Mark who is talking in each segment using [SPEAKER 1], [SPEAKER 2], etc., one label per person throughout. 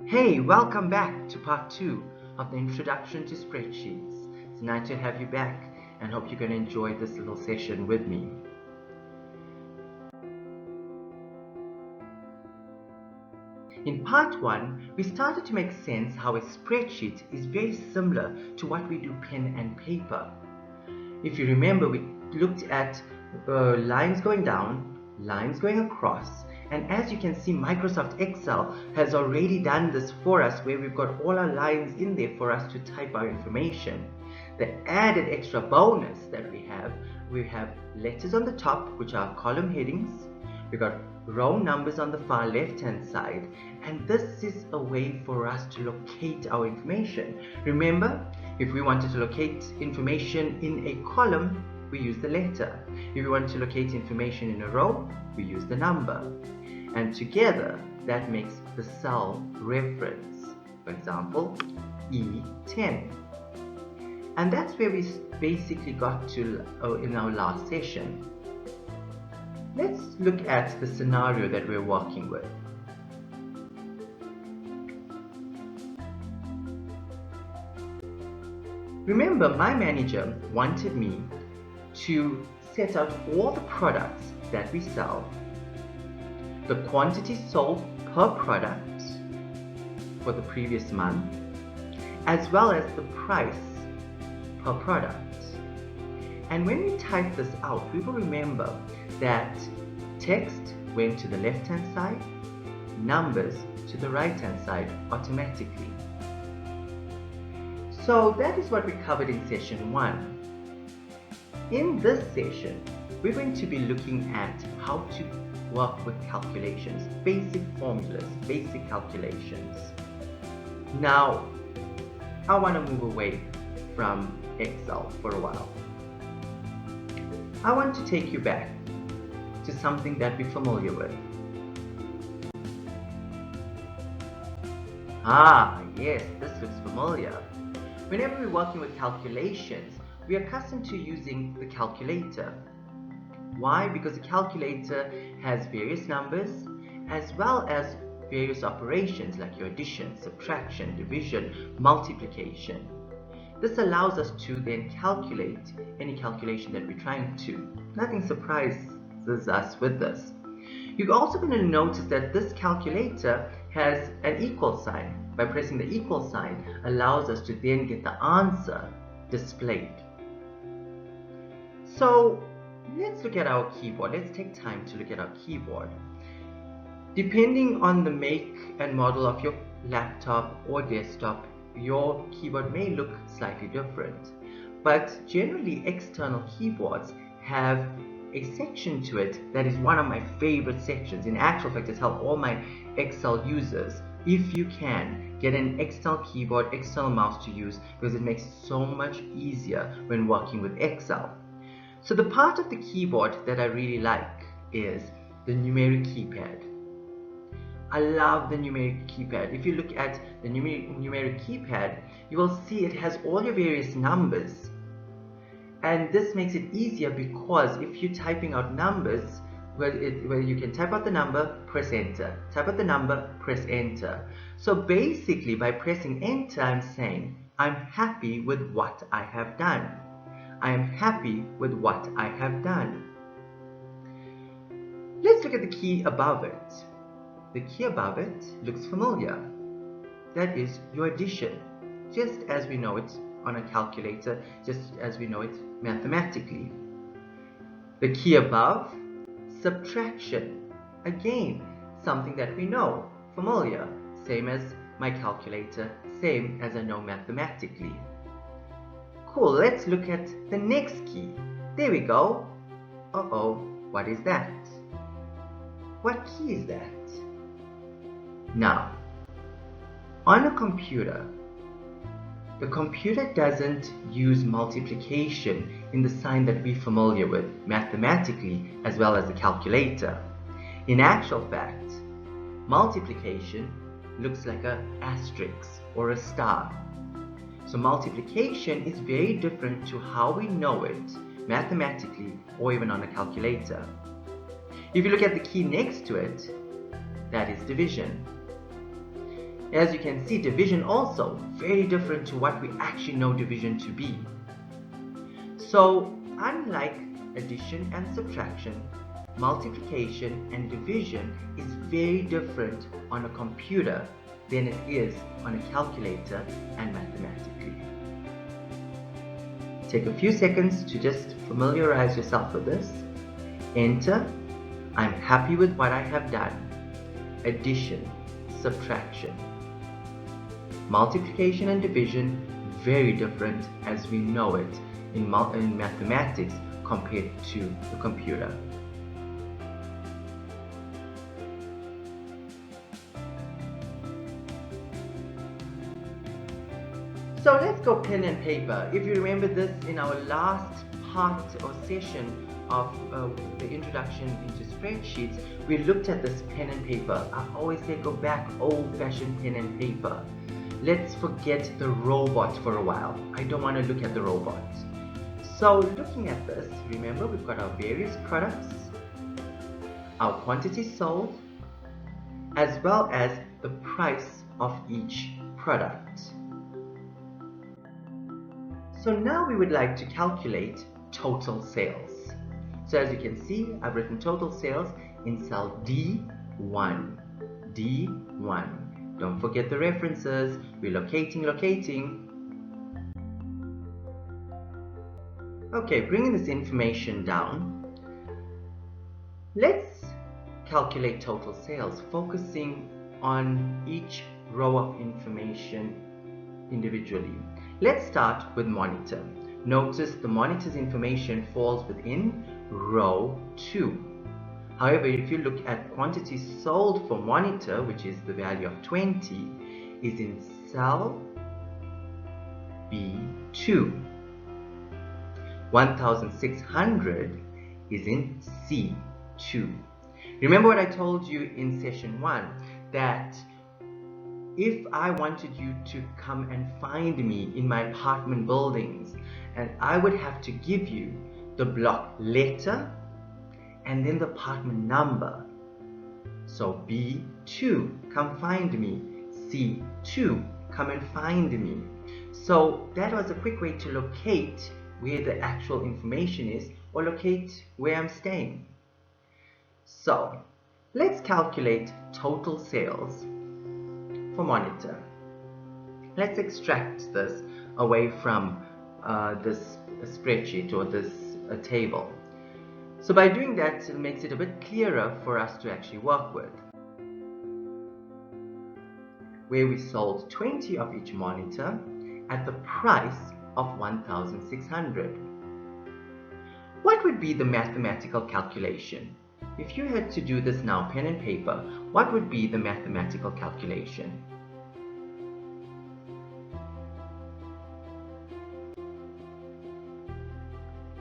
[SPEAKER 1] Hey, welcome back to part 2 of the Introduction to Spreadsheets. It's nice to have you back and hope you're going to enjoy this little session with me. In part 1, we started to make sense how a spreadsheet is very similar to what we do pen and paper. If you remember, we looked at lines going down, lines going across, and as you can see, Microsoft Excel has already done this for us where we've got all our lines in there for us to type our information. The added extra bonus that we have letters on the top, which are column headings. We've got row numbers on the far left hand side, and this is a way for us to locate our information. Remember, if we wanted to locate information in a column, we use the letter. If we want to locate information in a row, we use the number. And together, that makes the cell reference. For example, E10. And that's where we basically got to in our last session. Let's look at the scenario that we're working with. Remember, my manager wanted me to set out all the products that we sell, the quantity sold per product for the previous month, as well as the price per product. And when we type this out, we will remember that text went to the left-hand side, numbers to the right-hand side automatically. So that is what we covered in session 1. In this session, we're going to be looking at how to work with calculations, basic formulas, basic calculations. Now, I want to move away from Excel for a while. I want to take you back to something that we're familiar with. Yes, this looks familiar. Whenever we're working with calculations, we are accustomed to using the calculator. Why? Because the calculator has various numbers as well as various operations like your addition, subtraction, division, multiplication. This allows us to then calculate any calculation that we're trying to. Nothing surprises us with this. You're also going to notice that this calculator has an equal sign. By pressing the equal sign allows us to then get the answer displayed. So let's look at our keyboard. Let's take time to look at our keyboard. Depending on the make and model of your laptop or desktop, your keyboard may look slightly different. But generally, external keyboards have a section to it that is one of my favorite sections. In actual fact, I tell all my Excel users, if you can, get an external keyboard, external mouse to use, because it makes it so much easier when working with Excel. So the part of the keyboard that I really like is the numeric keypad. I love the numeric keypad. If you look at the numeric keypad, you will see it has all your various numbers. And this makes it easier because if you're typing out numbers, where you can type out the number, press enter. Type out the number, press enter. So basically, by pressing enter, I'm saying, I'm happy with what I have done. I am happy with what I have done. Let's look at the key above it. The key above it looks familiar. That is your addition, just as we know it on a calculator, just as we know it mathematically. The key above, subtraction. Again, something that we know, familiar, same as my calculator, same as I know mathematically. Cool, let's look at the next key. There we go. What is that? What key is that? Now, on a computer, the computer doesn't use multiplication in the sign that we're familiar with mathematically as well as the calculator. In actual fact, multiplication looks like an asterisk or a star. So multiplication is very different to how we know it mathematically or even on a calculator. If you look at the key next to it, that is division. As you can see, division also very different to what we actually know division to be. So unlike addition and subtraction, multiplication and division is very different on a computer than it is on a calculator and mathematically. Take a few seconds to just familiarize yourself with this. Enter. I'm happy with what I have done. Addition, subtraction. Multiplication and division, very different as we know it in mathematics compared to the computer. So let's go pen and paper. If you remember this in our last part or session of the introduction into spreadsheets, we looked at this pen and paper. I always say go back old-fashioned pen and paper. Let's forget the robot for a while. I don't want to look at the robot. So looking at this, remember we've got our various products, our quantities sold, as well as the price of each product. So now we would like to calculate total sales. So as you can see, I've written total sales in cell D1. D1. Don't forget the references. We're locating. Okay, bringing this information down, let's calculate total sales, focusing on each row of information individually. Let's start with monitor. Notice the monitor's information falls within row 2. However, if you look at quantities sold for monitor, which is the value of 20, is in cell B2. 1,600 is in C2. Remember what I told you in session 1, that if I wanted you to come and find me in my apartment buildings, and I would have to give you the block letter and then the apartment number. So B2, come find me. C2, come and find me. So that was a quick way to locate where the actual information is, or locate where I'm staying. So let's calculate total sales for monitor. Let's extract this away from this spreadsheet or this table. So by doing that, it makes it a bit clearer for us to actually work with. Where we sold 20 of each monitor at the price of 1,600. What would be the mathematical calculation? If you had to do this now, pen and paper, what would be the mathematical calculation?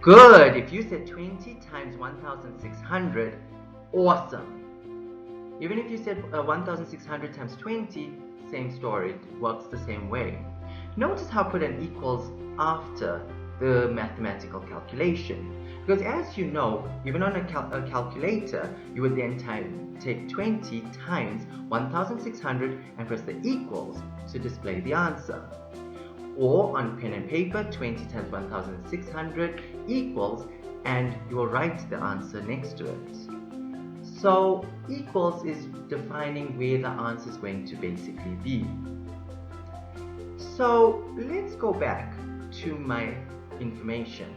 [SPEAKER 1] Good! If you said 20 times 1,600, awesome! Even if you said 1,600 times 20, same story, it works the same way. Notice how I put an equals after the mathematical calculation. Because as you know, even on a calculator, you would then take 20 times 1,600 and press the equals to display the answer. Or on pen and paper, 20 times 1,600 equals, and you will write the answer next to it. So equals is defining where the answer is going to basically be. So let's go back to my information.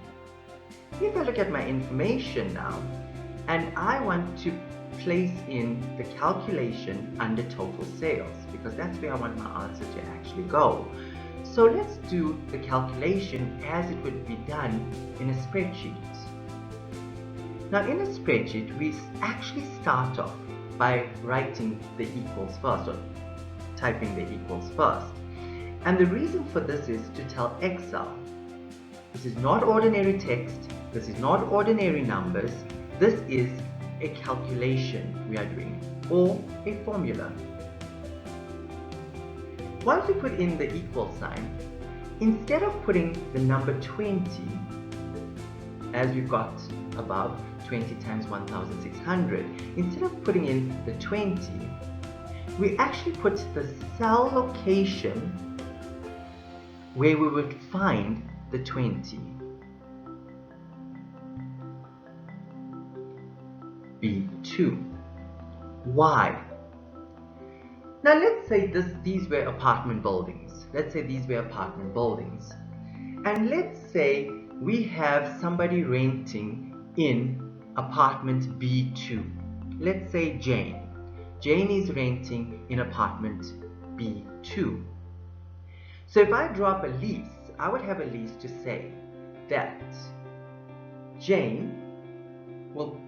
[SPEAKER 1] If I look at my information now, and I want to place in the calculation under total sales, because that's where I want my answer to actually go. So let's do the calculation as it would be done in a spreadsheet. Now in a spreadsheet, we actually start off by writing the equals first, or typing the equals first. And the reason for this is to tell Excel, this is not ordinary text, this is not ordinary numbers, this is a calculation we are doing, or a formula. Once we put in the equal sign, instead of putting the number 20, as we've got above, 20 times 1,600, instead of putting in the 20, we actually put the cell location where we would find the 20. B2. Why? Now let's say these were apartment buildings. Let's say these were apartment buildings. And let's say we have somebody renting in apartment B2. Let's say Jane. Jane is renting in apartment B2. So if I draw up a lease, I would have a lease to say that Jane will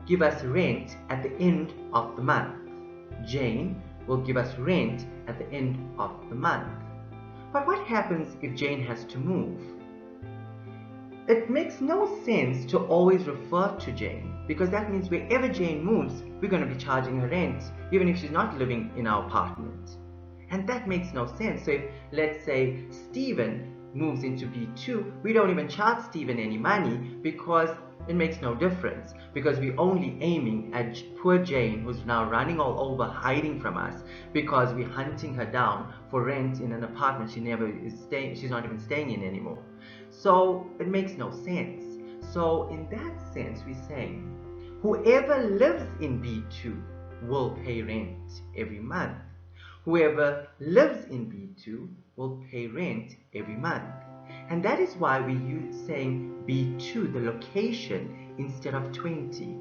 [SPEAKER 1] give us rent at the end of the month. Jane will give us rent at the end of the month. But what happens if Jane has to move? It makes no sense to always refer to Jane, because that means wherever Jane moves, we're going to be charging her rent, even if she's not living in our apartment. And that makes no sense. So if, let's say, Stephen moves into B2, we don't even charge Stephen any money, because it makes no difference, because we're only aiming at poor Jane, who's now running all over, hiding from us, because we're hunting her down for rent in an apartment she's not even staying in anymore. So it makes no sense. So in that sense, we're saying whoever lives in B2 will pay rent every month. Whoever lives in B2 will pay rent every month. And that is why we use saying B2, the location, instead of 20.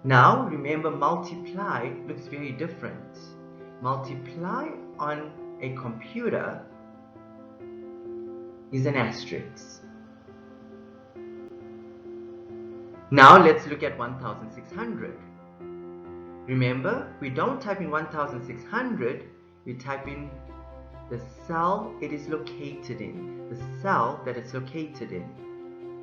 [SPEAKER 1] Now, remember, multiply looks very different. Multiply on a computer is an asterisk. Now, let's look at 1,600. Remember, we don't type in 1,600, we type in the cell it is located in, the cell that it's located in.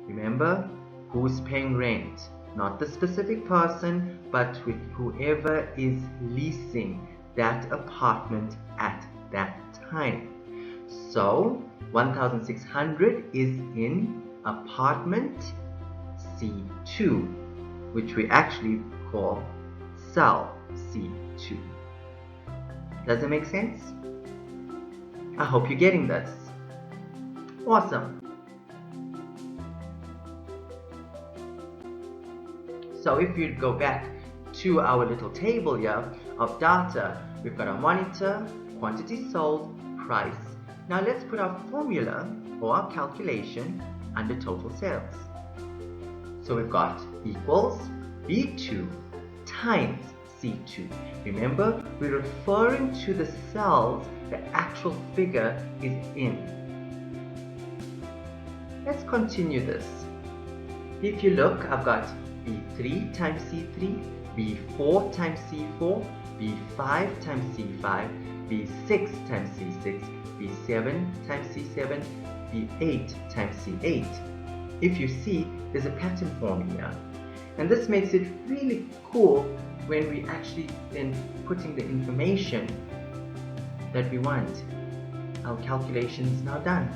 [SPEAKER 1] Remember, who's paying rent? Not the specific person, but with whoever is leasing that apartment at that time. So 1,600 is in apartment C2, which we actually call cell C2. Does that make sense? I hope you're getting this. Awesome. So if you go back to our little table here of data, we've got our monitor, quantity sold, price. Now let's put our formula or our calculation under total sales. So we've got equals B2 times C2. Remember, we're referring to the cells the actual figure is in. Let's continue this. If you look, I've got B3 times C3, B4 times C4, B5 times C5, B6 times C6, B7 times C7, B8 times C8. If you see, there's a pattern forming here. And this makes it really cool when we actually then putting the information that we want. Our calculation is now done.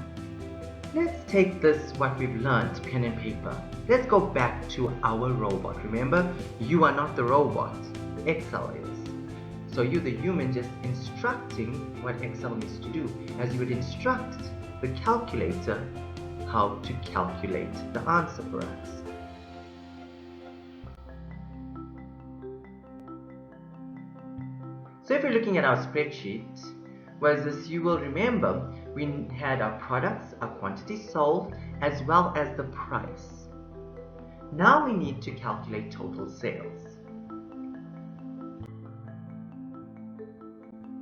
[SPEAKER 1] Let's take this, what we've learned, pen and paper. Let's go back to our robot. Remember, you are not the robot, Excel is. So you're the human just instructing what Excel needs to do, as you would instruct the calculator how to calculate the answer for us. So if we're looking at our spreadsheet, whereas this, you will remember we had our products, our quantity sold, as well as the price. Now we need to calculate total sales.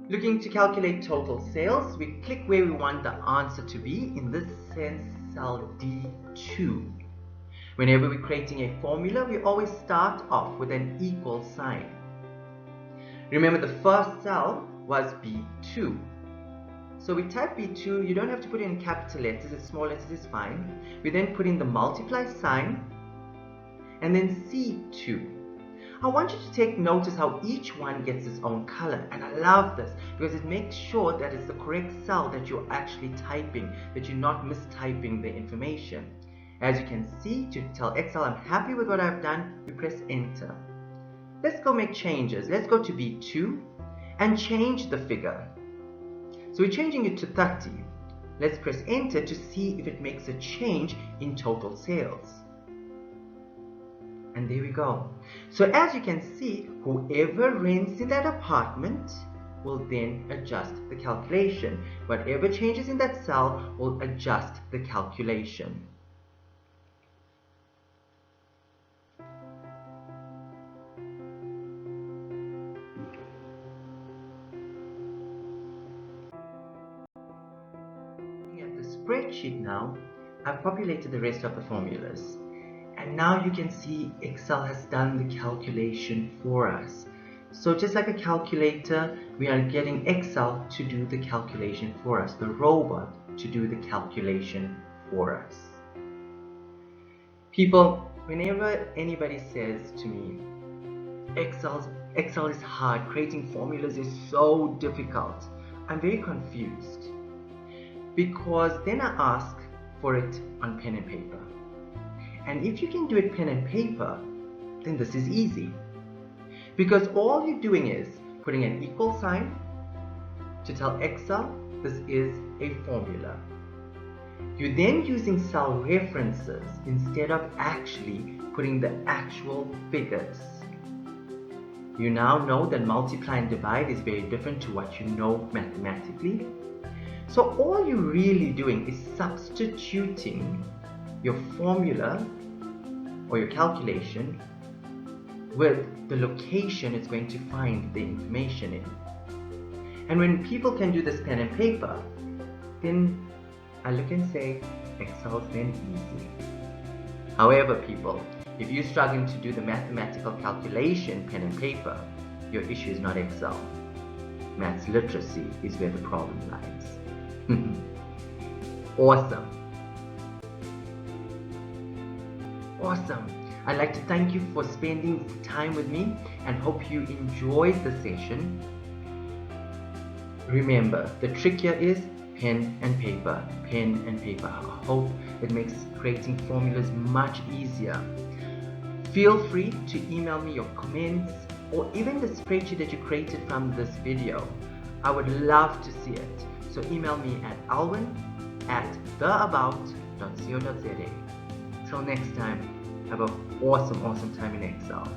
[SPEAKER 1] Looking to calculate total sales, we click where we want the answer to be, in this sense cell D2. Whenever we're creating a formula, we always start off with an equal sign. Remember, the first cell was B2. So we type B2, you don't have to put it in capital letters, it's small letters is fine. We then put in the multiply sign, and then C2. I want you to take notice how each one gets its own color, and I love this because it makes sure that it's the correct cell that you're actually typing, that you're not mistyping the information. As you can see, to tell Excel I'm happy with what I've done, we press enter. let's go make changes. Let's go to B2 and change the figure. So we're changing it to 30. Let's press enter to see if it makes a change in total sales. And there we go. So as you can see, whoever rents in that apartment will then adjust the calculation. Whatever changes in that cell will adjust the calculation. Looking at the spreadsheet now, I've populated the rest of the formulas. And now you can see Excel has done the calculation for us. So just like a calculator, we are getting Excel to do the calculation for us, the robot to do the calculation for us. People, whenever anybody says to me, Excel is hard, creating formulas is so difficult, I'm very confused. Because then I ask for it on pen and paper. And if you can do it pen and paper, then this is easy. Because all you're doing is putting an equal sign to tell Excel this is a formula. You're then using cell references instead of actually putting the actual figures. You now know that multiply and divide is very different to what you know mathematically. So all you're really doing is substituting your formula or your calculation with the location it's going to find the information in. And when people can do this pen and paper, then I look and say, Excel's then easy. However, people, if you're struggling to do the mathematical calculation pen and paper, your issue is not Excel. Maths literacy is where the problem lies. Awesome. Awesome. I'd like to thank you for spending time with me and hope you enjoyed the session. Remember, the trick here is pen and paper. Pen and paper. I hope it makes creating formulas much easier. Feel free to email me your comments or even the spreadsheet that you created from this video. I would love to see it. So email me at alwyn@theabout.co.za. Till next time, have an awesome time in Excel.